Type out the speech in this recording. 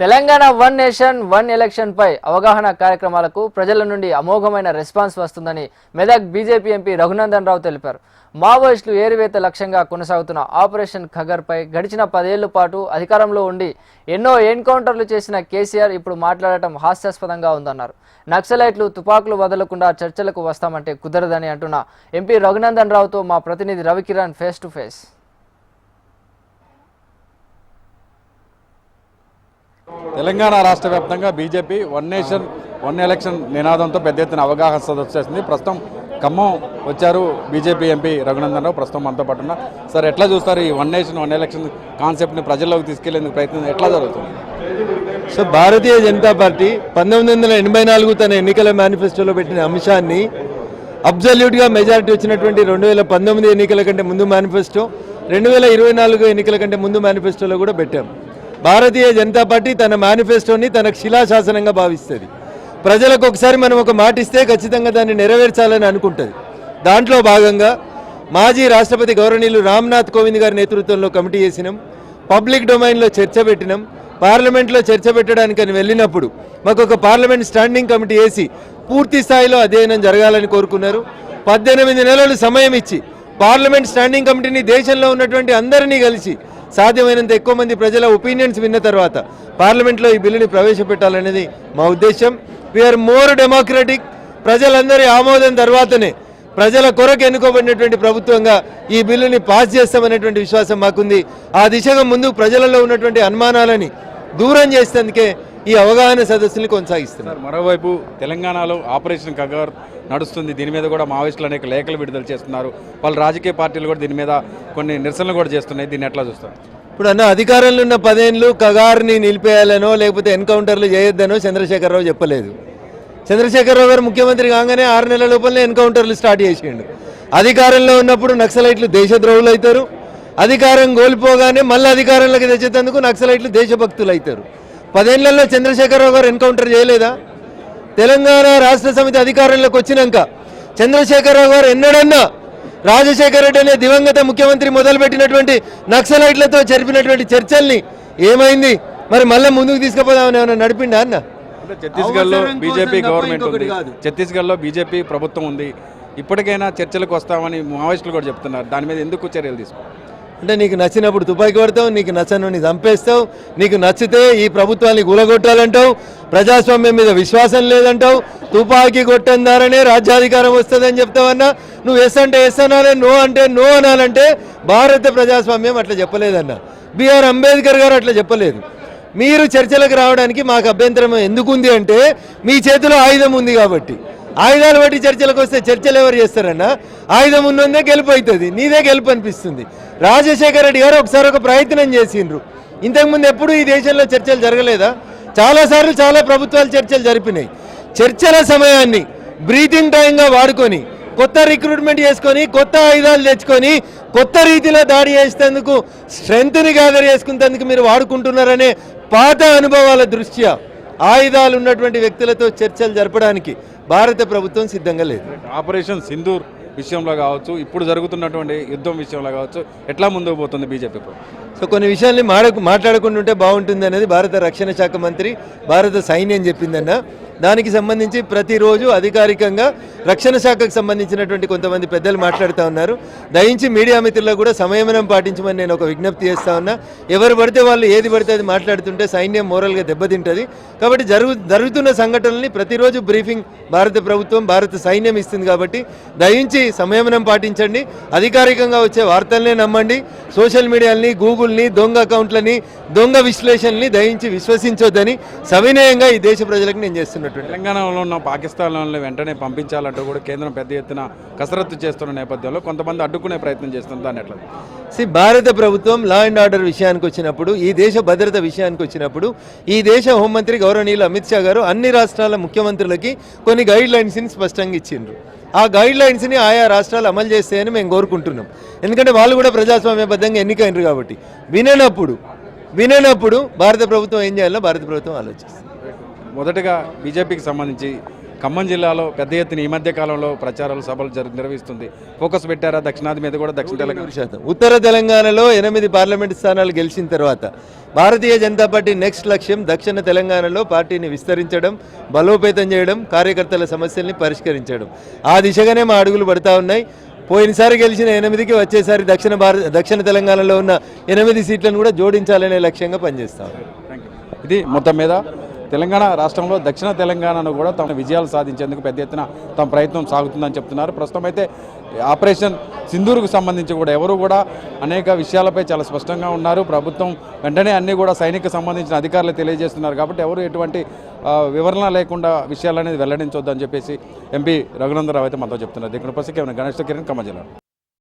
Telangana one nation one election పై అవగాహన కార్యక్రమాలకు ప్రజల నుండి అమోఘమైన రెస్పాన్స్ వస్తుందని మెదక్ బీజేపీ ఎంపీ రఘునందన్ రావు తెలిపారు. మావోయిస్టులు ఏరివేత లక్ష్యంగా కొనసాగుతున్న ఆపరేషన్ ఖగర్ పై గడిచిన 10 ఏళ్ల పాటు అధికారంలో ఉండి ఎన్నో ఎన్కౌంటర్లు చేసిన కేసీఆర్ ఇప్పుడు మాట్లాడటం హాస్యాస్పదంగా ఉందన్నారు. నక్సలైట్లు తుపాకులు వదలకుండా చర్చలకు వస్తామంటే కుదరదని అంటున్న ఎంపీ రఘునందన్ రావుతో మా ప్రతినిధి Ravikiran face to face. Telangana రాష్ట్ర వ్యాప్తంగా BJP one nation one election నినాదంతో పెద్ద ఎత్తున అవగాహన సదస్సు చేస్తుంది. ప్రస్తుతం ఖమ్మం వచ్చారు బీజేపీ ఎంపీ రఘునందన్ రావు. ప్రస్తుతం మనతో పాటు ఉన్నారు. సార్, ఎట్లా చూస్తారు ఈ వన్ నేషన్ వన్ ఎలక్షన్ కాన్సెప్ట్ని ప్రజల్లోకి తీసుకెళ్లేందుకు ప్రయత్నం ఎట్లా జరుగుతుంది? సో భారతీయ జనతా పార్టీ 1984 తన ఎన్నికల మేనిఫెస్టోలో పెట్టిన అంశాన్ని అబ్జల్యూట్గా మెజారిటీ వచ్చినటువంటి 2019 ఎన్నికల కంటే ముందు మేనిఫెస్టో, 2024 ఎన్నికల కంటే ముందు మేనిఫెస్టోలో కూడా పెట్టాం. భారతీయ జనతా పార్టీ తన మేనిఫెస్టోని తనకు శిలాశాసనంగా భావిస్తుంది. ప్రజలకు ఒకసారి మనం ఒక మాట ఇస్తే ఖచ్చితంగా దాన్ని నెరవేర్చాలని అనుకుంటుంది. దాంట్లో భాగంగా మాజీ రాష్ట్రపతి గౌరవనీయులు రామ్నాథ్ కోవింద్ గారి నేతృత్వంలో కమిటీ చేసినాం. పబ్లిక్ డొమైన్లో చర్చ పెట్టినాం. పార్లమెంట్లో చర్చ పెట్టడానికని వెళ్ళినప్పుడు మాకు ఒక పార్లమెంట్ స్టాండింగ్ కమిటీ వేసి పూర్తి స్థాయిలో అధ్యయనం జరగాలని కోరుకున్నారు. 18 నెలలు సమయం ఇచ్చి పార్లమెంట్ స్టాండింగ్ కమిటీని దేశంలో ఉన్నటువంటి అందరినీ కలిసి సాధ్యమైనంత ఎక్కువ మంది ప్రజల ఒపీనియన్స్ విన్న తర్వాత పార్లమెంట్లో ఈ బిల్లుని ప్రవేశపెట్టాలనేది మా ఉద్దేశం. We are more democratic. ప్రజలందరి ఆమోదం తర్వాతనే ప్రజల కొరకు ఎన్నుకోబడినటువంటి ప్రభుత్వంగా ఈ బిల్లుని పాస్ చేస్తామనేటువంటి విశ్వాసం మాకుంది. ఆ దిశగా ముందు ప్రజలలో ఉన్నటువంటి అనుమానాలని దూరం చేసేందుకే ఈ అవగాహన సదస్సుని కొనసాగిస్తున్నారు. మరోవైపు తెలంగాణలో ఆపరేషన్ ఖగర్ నడుస్తుంది. దీని మీద కూడా మావోయిస్టులు అనేక లేఖలు విడుదల చేస్తున్నారు. వాళ్ళు రాజకీయ పార్టీలు కూడా దీని మీద కొన్ని నిరసనలు కూడా చేస్తున్నాయి. దీన్ని ఎట్లా చూస్తారు? ఇప్పుడు అన్న అధికారంలో ఉన్న 10 ఏళ్ళు ఖగార్ని నిలిపేయాలనో లేకపోతే ఎన్కౌంటర్లు చేయొద్దనో చంద్రశేఖరరావు చెప్పలేదు. చంద్రశేఖరరావు గారు ముఖ్యమంత్రి కాగానే 6 నెలల లోపలనే ఎన్కౌంటర్లు స్టార్ట్ చేసిండు. అధికారంలో ఉన్నప్పుడు నక్సలైట్లు దేశద్రోహులు అవుతారు. అధికారం కోల్పోగానే మళ్ళీ అధికారంలోకి తెచ్చేందుకు నక్సలైట్లు దేశభక్తులు అవుతారు. 10 ఏళ్లలో చంద్రశేఖరరావు గారు ఎన్కౌంటర్ చేయలేదా? తెలంగాణ రాష్ట్ర సమితి అధికారంలోకి వచ్చినాక చంద్రశేఖరరావు గారు ఎన్నడన్నా రాజశేఖర రెడ్డి అనే దివంగత ముఖ్యమంత్రి మొదలుపెట్టినటువంటి నక్సలైట్లతో జరిపినటువంటి చర్చల్ని ఏమైంది? మరి మళ్ళీ ముందుకు తీసుకుపోదామని ఏమైనా నడిపిండా అన్న? ఛత్తీస్గఢ్లో బీజేపీ గవర్నమెంట్ ఉంది, ఛత్తీస్గఢ్లో బీజేపీ ప్రభుత్వం ఉంది. ఇప్పటికైనా చర్చలకు వస్తామని మావోయిస్టులు కూడా చెప్తున్నారు. దాని మీద ఎందుకు చర్యలు తీసుకుంటారు? అంటే నీకు నచ్చినప్పుడు తుపాకీ పడతావు, నీకు నచ్చని చంపేస్తావు, నీకు నచ్చితే ఈ ప్రభుత్వాన్ని కూలగొట్టాలంటావు, ప్రజాస్వామ్యం మీద విశ్వాసం లేదంటావు, తుపాకీ కొట్టం ద్వారానే రాజ్యాధికారం వస్తుందని చెప్తావన్నా. నువ్వు ఎస్ అంటే ఎస్ అనాలి, నో అంటే నో అనాలంటే భారత ప్రజాస్వామ్యం అట్లా చెప్పలేదన్న. బిఆర్ అంబేద్కర్ గారు అట్లా చెప్పలేదు. మీరు చర్చలకు రావడానికి మాకు అభ్యంతరం ఎందుకుంది అంటే మీ చేతిలో ఆయుధం ఉంది కాబట్టి. ఆయుధాలు బట్టి చర్చలకు వస్తే చర్చలు ఎవరు చేస్తారన్నా? ఆయుధం ఉన్నదే గెలుపు అవుతుంది, నీదే గెలుపు అనిపిస్తుంది. రాజశేఖర రెడ్డి గారు ఒకసారి ఒక ప్రయత్నం చేసిండ్రు. ఇంతకుముందు ఎప్పుడు ఈ దేశంలో చర్చలు జరగలేదా? చాలాసార్లు చాలా ప్రభుత్వాలు చర్చలు జరిపినాయి. చర్చల సమయాన్ని బ్రీతింగ్ టైంగా వాడుకొని కొత్త రిక్రూట్మెంట్ చేసుకొని కొత్త ఆయుధాలు తెచ్చుకొని కొత్త రీతిలో దాడి చేసేందుకు స్ట్రెంత్ని గ్యాదర్ చేసుకునేందుకు మీరు వాడుకుంటున్నారనే పాత అనుభవాల దృష్ట్యా ఆయుధాలు ఉన్నటువంటి వ్యక్తులతో చర్చలు జరపడానికి భారత ప్రభుత్వం సిద్ధంగా లేదు. ఆపరేషన్ సింధూర్ విషయంలో కావచ్చు, ఇప్పుడు జరుగుతున్నటువంటి యుద్ధం విషయంలో కావచ్చు, ఎట్లా ముందుకు పోతుంది బీజేపీ ప్రభుత్వం? సో కొన్ని విషయాల్ని మాట్లాడకుండా ఉంటే బాగుంటుంది అనేది భారత రక్షణ శాఖ మంత్రి, భారత సైన్యం చెప్పిందన్న. దానికి సంబంధించి ప్రతిరోజు అధికారికంగా రక్షణ శాఖకు సంబంధించినటువంటి కొంతమంది పెద్దలు మాట్లాడుతూ ఉన్నారు. దయించి మీడియా మిత్రులకు కూడా సంయమనం పాటించమని నేను ఒక విజ్ఞప్తి చేస్తా ఉన్నా. ఎవరు పడితే వాళ్ళు ఏది పడితే అది మాట్లాడుతుంటే సైన్యం మోరల్గా దెబ్బతింటుంది. కాబట్టి జరుగుతున్న సంఘటనల్ని ప్రతిరోజు బ్రీఫింగ్ భారత ప్రభుత్వం, భారత సైన్యం ఇస్తుంది. కాబట్టి దయించి సంయమనం పాటించండి. అధికారికంగా వచ్చే వార్తలనే నమ్మండి. సోషల్ మీడియాని, గూగుల్ని, దొంగ అకౌంట్లని, దొంగ విశ్లేషణని దయించి విశ్వసించొద్దని సవినయంగా ఈ దేశ ప్రజలకు నేను చేస్తున్నాను. తెలంగాణలో ఉన్న పాకిస్తాన్లో వెంటనే పంపించాలంటూ కూడా కేంద్రం పెద్ద ఎత్తున కసరత్తు చేస్తున్న నేపథ్యంలో కొంతమంది అడ్డుకునే ప్రయత్నం చేస్తున్నారు. దాన్ని ఎట్లా? భారత ప్రభుత్వం లా అండ్ ఆర్డర్ విషయానికి వచ్చినప్పుడు, ఈ దేశ భద్రత విషయానికి వచ్చినప్పుడు ఈ దేశ హోంమంత్రి గౌరవనీయులు అమిత్ షా గారు అన్ని రాష్ట్రాల ముఖ్యమంత్రులకి కొన్ని గైడ్ లైన్స్ని స్పష్టంగా ఇచ్చిండ్రు. ఆ గైడ్ లైన్స్ని ఆయా రాష్ట్రాలు అమలు చేస్తాయని మేము కోరుకుంటున్నాం. ఎందుకంటే వాళ్ళు కూడా ప్రజాస్వామ్యబద్ధంగా ఎన్నికైనరు కాబట్టి. విననప్పుడు భారత ప్రభుత్వం ఏం చేయాలో భారత ప్రభుత్వం ఆలోచిస్తుంది. మొదటగా బీజేపీకి సంబంధించి ఖమ్మం జిల్లాలో పెద్ద ఎత్తున ఈ మధ్య కాలంలో ప్రచారాలు సభలు నిర్వహిస్తుంది. ఫోకస్ పెట్టారా దక్షిణాది మీద కూడా? దక్షిణ తెలంగాణ ఉత్తర తెలంగాణలో 8 పార్లమెంటు స్థానాలు గెలిచిన తర్వాత భారతీయ జనతా పార్టీ నెక్స్ట్ లక్ష్యం దక్షిణ తెలంగాణలో పార్టీని విస్తరించడం, బలోపేతం చేయడం, కార్యకర్తల సమస్యల్ని పరిష్కరించడం. ఆ దిశగానే మా అడుగులు పడతా ఉన్నాయి. పోయినసారి గెలిచిన 8కి వచ్చేసారి దక్షిణ తెలంగాణలో ఉన్న 8 సీట్లను కూడా జోడించాలనే లక్ష్యంగా పనిచేస్తాం. ఇది మొత్తం మీద తెలంగాణ రాష్ట్రంలో దక్షిణ తెలంగాణను కూడా తమ విజయాలు సాధించేందుకు పెద్ద ఎత్తున తమ ప్రయత్నం సాగుతుందని చెప్తున్నారు. ప్రస్తుతం అయితే ఆపరేషన్ సింధూర్కు సంబంధించి కూడా ఎవరు కూడా అనేక విషయాలపై చాలా స్పష్టంగా ఉన్నారు. ప్రభుత్వం వెంటనే అన్నీ కూడా సైనిక సంబంధించిన అధికారులు తెలియజేస్తున్నారు కాబట్టి ఎవరు ఎటువంటి వివరణ లేకుండా విషయాలు అనేది వెల్లడించొద్దని చెప్పేసి ఎంపీ రఘునందన్ రావు అయితే మనతో చెప్తున్నారు. ఇక్కడ ఉపస్థితి గణేష్ కిరణ్ ఖమ్మం జిల్లా.